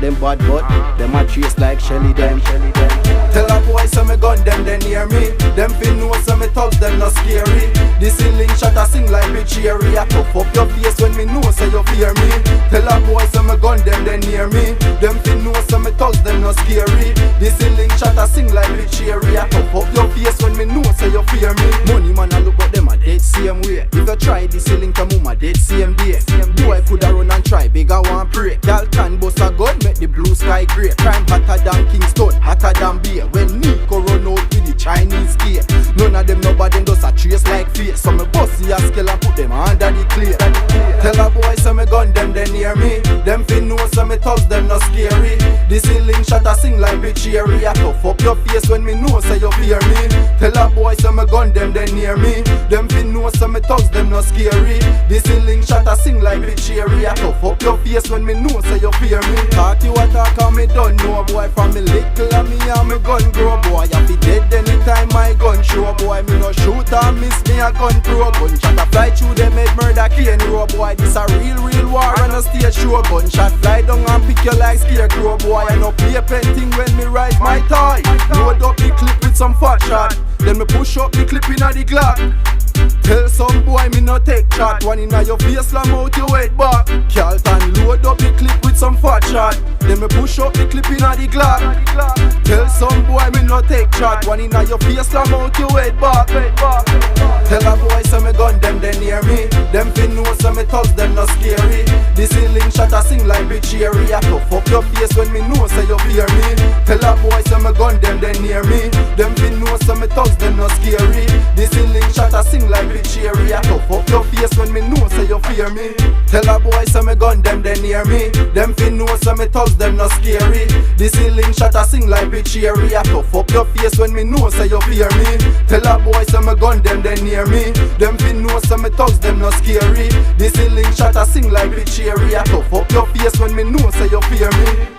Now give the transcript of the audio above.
them bad but them a trace like Shelly them. Tell a boy so me gun them, they near me. Them fin know so me thugs them not scary. The ceiling shot a sing like bitch cherry. I tough up your face when me know so you fear me. Tell a boy so me gun them, they near me. Them fin know so me thugs them not scary. The ceiling shot a sing like bitch cherry. I tough up your face when me know so you fear me. Money man I look but them a dead same way. If you try the ceiling to move my dead same day. Boy coulda run and try bigger one pray. Y'all can bust a gun make the blue sky grey. Crime hotter than Kingston, hotter than beer. When Nico run out with the Chinese gear, none of them nobody does a trace like face. So me bust the scale and put them under the clear. Tell a boy so me gun them, they near me. Them fin know so me thugs them not scary. The ceiling shot a sing like bitch cherry. I tough up your face when me know so you fear me. Tell a boy so me gun them, they near me. Them fin know so me thugs them not scary. The ceiling shot a sing like bitch cherry. I tough up your face when me know so you fear me. Talk you a talk and me done know boy. From me little and me and me gun grow boy. I be dead anytime my gun show boy. Me no shoot and miss me a gun pro. Gunshot a fly through them head murder cane row boy. This a real war on a stage show. Gunshot fly down and pick you like scarecrow boy. I no play painting when me ride my toy. Load up the clip with some fat shot. Then me push up the clip inna the Glock. Tell some boy me no take shot. One inna your face slam out your head back. Carlton load up the clip with some fat shot. Then me push up the clip inna the Glock. Tell some boy me no take shot. One inna your face slam out your head back. Tell a boy so me gun them, they near me. Them fin know so me thugs them not scary. The ceiling shot a sing like bitch cherry. I tough up your face when me know so you fear me. Tell a boy so me gun them, they near me. Them fin know so me thugs them not scary. The ceiling shot a sing like bitch cherry. I tough up your face when me know so you fear me. Tell a boy so me gun them, they near me. Them fin know so me thugs them not scary. The ceiling shot a sing like bitch cherry. I tough up your face when me know so you fear me. Tell a boy so me gun them, they near me. Them fin know so me thugs them not scary. The ceiling shot a sing like bitch cherry. I tough up your face when me know so you fear me.